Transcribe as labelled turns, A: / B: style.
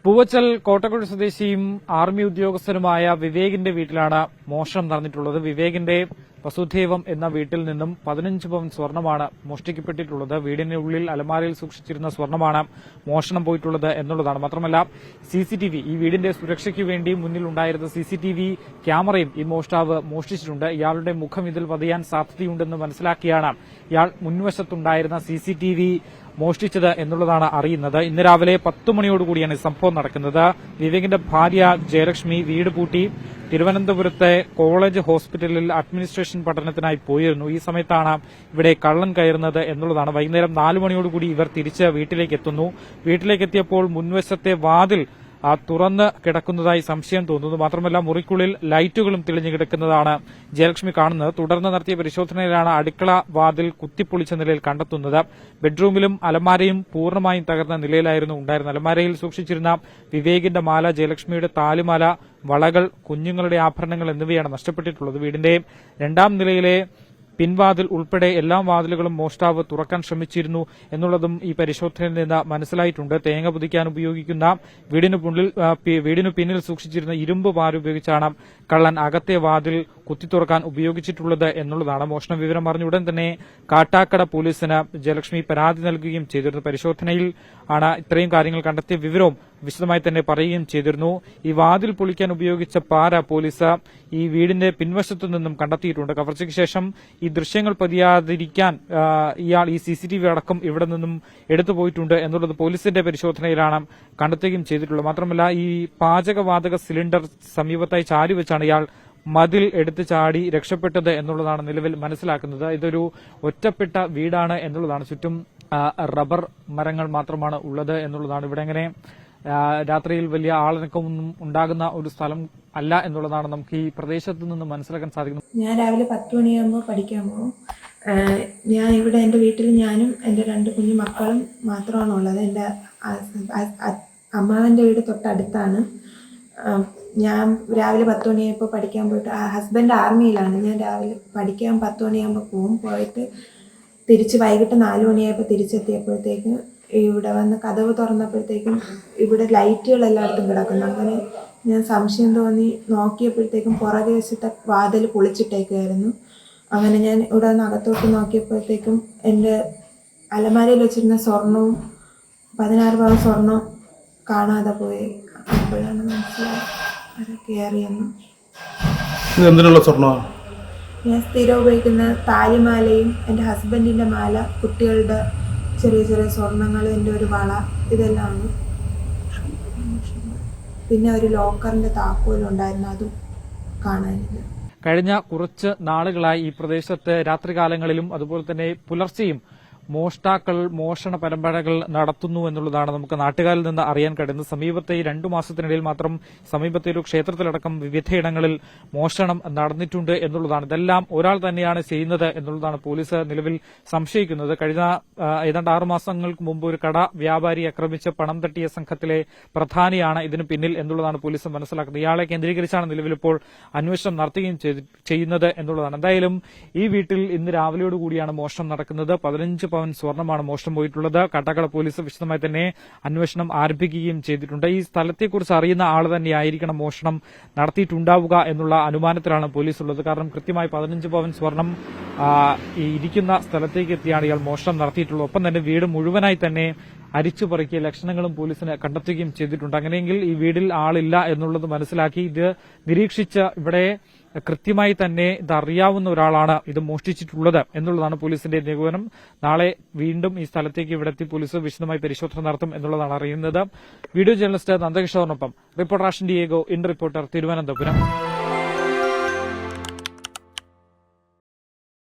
A: പൂവച്ചൽ കോട്ടക്കുഴി സ്വദേശിയും ആർമി ഉദ്യോഗസ്ഥനുമായ വിവേകിന്റെ വീട്ടിലാണ് മോഷണം നടന്നിട്ടുള്ളത്. വിവേകിന്റെ വസുദേവം എന്ന വീട്ടിൽ നിന്നും 15 പവൻ സ്വർണമാണ് മോഷ്ടിക്കപ്പെട്ടിട്ടുള്ളത്. വീടിനുള്ളിൽ അലമാരയിൽ സൂക്ഷിച്ചിരുന്ന സ്വർണമാണ് മോഷണം പോയിട്ടുള്ളത് എന്നുള്ളതാണ്. മാത്രമല്ല സിസിടിവി, ഈ വീടിന്റെ സുരക്ഷയ്ക്ക് വേണ്ടി മുന്നിലുണ്ടായിരുന്ന സിസിടിവി ക്യാമറയും ഈ മോഷ്ടാവ് മോഷ്ടിച്ചിട്ടുണ്ട്. ഇയാളുടെ മുഖം ഇതിൽ പതിയാൻ സാധ്യതയുണ്ടെന്ന് മനസ്സിലാക്കിയാണ് ഇയാൾ മുൻവശത്തുണ്ടായിരുന്ന സിസിടിവി മോഷ്ടിച്ചത് എന്നുള്ളതാണ് അറിയുന്നത്. ഇന്ന് രാവിലെ 10 മണിയോടുകൂടിയാണ് സംഭവം നടക്കുന്നത്. വിവേകിന്റെ ഭാര്യ ജയലക്ഷ്മി വീട് പൂട്ടി തിരുവനന്തപുരത്തെ കോളേജ് ഹോസ്പിറ്റലിൽ അഡ്മിനിസ്ട്രേഷൻ പഠനത്തിനായി പോയിരുന്നു. ഈ സമയത്താണ് ഇവിടെ കള്ളൻ കയറുന്നത് എന്നുള്ളതാണ്. വൈകുന്നേരം 4 മണിയോടുകൂടി ഇവർ തിരിച്ച് വീട്ടിലേക്ക് എത്തുന്നു. വീട്ടിലേക്കെത്തിയപ്പോൾ മുൻവശത്തെ വാതിൽ തുറന്ന് കിടക്കുന്നതായി സംശയം തോന്നുന്നു. മാത്രമല്ല മുറിക്കുള്ളിൽ ലൈറ്റുകളും തെളിഞ്ഞു കിടക്കുന്നതാണ് ജയലക്ഷ്മി കാണുന്നത്. തുടർന്ന് നടത്തിയ പരിശോധനയിലാണ് അടുക്കള വാതിൽ കുത്തിപ്പൊളിച്ച നിലയിൽ കണ്ടെത്തുന്നത്. ബെഡ്റൂമിലും അലമാരയും പൂർണ്ണമായും തകർന്ന നിലയിലായിരുന്നു ഉണ്ടായിരുന്നത്. അലമാരയിൽ സൂക്ഷിച്ചിരുന്ന വിവേകിന്റെ മാല, ജയലക്ഷ്മിയുടെ താലിമാല, വളകൾ, കുഞ്ഞുങ്ങളുടെ ആഭരണങ്ങൾ എന്നിവയാണ് നഷ്ടപ്പെട്ടിട്ടുള്ളത്. വീടിന്റെ 2ാം നിലയിലെ പിൻവാതിൽ ഉൾപ്പെടെ എല്ലാ വാതിലുകളും മോഷ്ടാവ് തുറക്കാൻ ശ്രമിച്ചിരുന്നു എന്നുള്ളതും ഈ പരിശോധനയിൽ നിന്ന് മനസ്സിലായിട്ടുണ്ട്. തേങ്ങ പുതിക്കാൻ ഉപയോഗിക്കുന്ന വീടിനു പിന്നിൽ സൂക്ഷിച്ചിരുന്ന ഇരുമ്പ് പാര ഉപയോഗിച്ചാണ് കള്ളൻ അകത്തെ വാതിൽ കുത്തിത്തുറക്കാൻ ഉപയോഗിച്ചിട്ടുള്ളത് എന്നുള്ളതാണ്. മോഷണ വിവരം അറിഞ്ഞ ഉടൻ തന്നെ കാട്ടാക്കട പോലീസിന് ജയലക്ഷ്മി പരാതി നൽകുകയും ചെയ്തിരുന്നു. പരിശോധനയിൽ ആണ് ഇത്രയും കാര്യങ്ങൾ കണ്ടെത്തിയ വിവരവും വിശദമായി തന്നെ പറയുകയും ചെയ്തിരുന്നു. ഈ വാതിൽ പൊളിക്കാൻ ഉപയോഗിച്ച പാര പോലീസ് ഈ വീടിന്റെ പിൻവശത്തു നിന്നും കണ്ടെത്തിയിട്ടുണ്ട്. കവർച്ചയ്ക്ക് ശേഷം ഈ ദൃശ്യങ്ങൾ പതിയാതിരിക്കാൻ ഇയാൾ ഈ സിസിടിവി അടക്കം ഇവിടെ നിന്നും എടുത്തുപോയിട്ടുണ്ട് എന്നുള്ളത് പോലീസിന്റെ പരിശോധനയിലാണ് കണ്ടെത്തുകയും ചെയ്തിട്ടുള്ളത്. മാത്രമല്ല ഈ പാചകവാതക സിലിണ്ടർ സമീപത്തായി ചാരിവെച്ചാണ് ഇയാൾ മതിൽ എടുത്ത് ചാടി രക്ഷപ്പെട്ടത് എന്നുള്ളതാണ് നിലവിൽ മനസ്സിലാക്കുന്നത്. ഇതൊരു ഒറ്റപ്പെട്ട വീടാണ് എന്നുള്ളതാണ്. ചുറ്റും റബ്ബർ മരങ്ങൾ മാത്രമാണ് ഉള്ളത് എന്നുള്ളതാണ്. ഇവിടെ അങ്ങനെ രാത്രിയിൽ വലിയ ആളനക്കമൊന്നും ഉണ്ടാകുന്ന ഒരു സ്ഥലം അല്ല എന്നുള്ളതാണ് നമുക്ക് ഈ പ്രദേശത്ത് നിന്ന് മനസ്സിലാക്കാൻ സാധിക്കുന്നത്.
B: ഞാൻ രാവിലെ 10 മണിയാകുമ്പോൾ പഠിക്കാൻ പോകും. ഞാൻ ഇവിടെ എൻ്റെ വീട്ടിൽ ഞാനും എൻ്റെ 2 കുഞ്ഞു മക്കളും മാത്രമാണ് ഉള്ളത്. എൻ്റെ അമ്മാവൻ്റെ വീട് തൊട്ടടുത്താണ്. ഞാൻ രാവിലെ 10 മണിയായപ്പോൾ പഠിക്കാൻ പോയിട്ട്, ഹസ്ബൻഡ് ആർമിയിലാണ്. ഞാൻ രാവിലെ പഠിക്കാൻ 10 മണിയാകുമ്പോൾ പോകും. പോയിട്ട് തിരിച്ച് വൈകിട്ട് 4 മണിയായപ്പോൾ തിരിച്ചെത്തിയപ്പോഴത്തേക്കും ഇവിടെ വന്ന് കതവ് തുറന്നപ്പോഴത്തേക്കും ഇവിടെ ലൈറ്റുകളെല്ലായിടത്തും കിടക്കുന്നു. അങ്ങനെ ഞാൻ സംശയം തോന്നി നോക്കിയപ്പോഴത്തേക്കും പുറകെ വശത്തെ വാതിൽ പൊളിച്ചിട്ടേക്കായിരുന്നു. അങ്ങനെ ഞാൻ ഇവിടെ വന്ന് അകത്തോട്ട് നോക്കിയപ്പോഴത്തേക്കും എൻ്റെ അലമാരയിൽ വെച്ചിരുന്ന സ്വർണവും 16 പവൻ സ്വർണം കാണാതെ പോയി. അപ്പോഴാണ് മനസ്സിലായത് അത് കയറിയെന്ന്.
C: എന്തിനുള്ള സ്വർണ്ണമാണ്?
B: ഞാൻ സ്ഥിരം ഉപയോഗിക്കുന്ന താലിമാലയും എൻ്റെ ഹസ്ബൻഡിൻ്റെ മാല, കുട്ടികളുടെ ചെറിയ ചെറിയ സ്വർണങ്ങൾ, എൻ്റെ ഒരു വള, ഇതെല്ലാമാണ്. പിന്നെ ഒരു ലോക്കറിന്റെ താക്കോലുണ്ടായിരുന്നു, അതും കാണാനില്ല.
A: കഴിഞ്ഞ കുറച്ച് നാളുകളായി ഈ പ്രദേശത്ത് രാത്രികാലങ്ങളിലും അതുപോലെ തന്നെ പുലർച്ചെയും മോഷ്ടാക്കൾ മോഷണ പരമ്പരകൾ നടത്തുന്നു എന്നുള്ളതാണ് നമുക്ക് നാട്ടുകാരിൽ നിന്ന് അറിയാൻ കഴിയുന്നത്. സമീപത്തെ ഈ 2 മാസത്തിനിടയിൽ മാത്രം സമീപത്തെ ഒരു ക്ഷേത്രത്തിലടക്കം വിവിധയിടങ്ങളിൽ മോഷണം നടന്നിട്ടുണ്ട് എന്നുള്ളതാണ്. ഇതെല്ലാം ഒരാൾ തന്നെയാണ് ചെയ്യുന്നത് എന്നുള്ളതാണ് പോലീസ് നിലവിൽ സംശയിക്കുന്നത്. കഴിഞ്ഞ ഏതാണ്ട് 6 മാസങ്ങൾക്ക് മുമ്പ് ഒരു കട വ്യാപാരി ആക്രമിച്ച് പണം തട്ടിയ സംഘത്തിലെ പ്രധാനിയാണ് ഇതിന് പിന്നിൽ എന്നുള്ളതാണ് പോലീസ് മനസ്സിലാക്കുന്നത്. ഇയാളെ കേന്ദ്രീകരിച്ചാണ് നിലവിൽ ഇപ്പോൾ അന്വേഷണം നടത്തുകയും ചെയ്യുന്നത് എന്നുള്ളതാണ്. എന്തായാലും ഈ വീട്ടിൽ ഇന്ന് രാവിലെയോടുകൂടിയാണ് മോഷണം നടക്കുന്നത്. 15 പവൻ സ്വർണമാണ് മോഷണം പോയിട്ടുള്ളത്. കാട്ടാക്കട പോലീസ് വിശദമായി തന്നെ അന്വേഷണം ആരംഭിക്കുകയും ചെയ്തിട്ടുണ്ട്. ഈ സ്ഥലത്തെക്കുറിച്ച് അറിയുന്ന ആൾ തന്നെയായിരിക്കണം മോഷണം നടത്തിയിട്ടുണ്ടാവുക എന്നുള്ള അനുമാനത്തിലാണ് പോലീസ് ഉള്ളത്. കാരണം കൃത്യമായി 15 പവൻ സ്വർണം ഇരിക്കുന്ന സ്ഥലത്തേക്ക് എത്തിയാണ് ഇയാൾ മോഷണം നടത്തിയിട്ടുള്ളത്. ഒപ്പം തന്നെ വീട് മുഴുവനായി തന്നെ അരിച്ചുപറിക്കിയ ലക്ഷണങ്ങളും പോലീസിന് കണ്ടെത്തുകയും ചെയ്തിട്ടുണ്ട്. അങ്ങനെയെങ്കിൽ ഈ വീടിൽ ആളില്ല എന്നുള്ളത് മനസ്സിലാക്കി ഇത് നിരീക്ഷിച്ച് ഇവിടെ കൃത്യമായി തന്നെ ഇതറിയാവുന്ന ഒരാളാണ് ഇത് മോഷ്ടിച്ചിട്ടുള്ളത് എന്നുള്ളതാണ് പോലീസിന്റെ നിഗമനം. നാളെ വീണ്ടും ഈ സ്ഥലത്തേക്ക് ഇവിടെത്തി പോലീസ് വിശദമായി പരിശോധന നടത്തും എന്നുള്ളതാണ് അറിയുന്നത്. വീഡിയോ ജേർണലിസ്റ്റ് നന്ദകിഷോറിനൊപ്പം reporter Ashan Diego, in reporter, Thiruvananthapuram.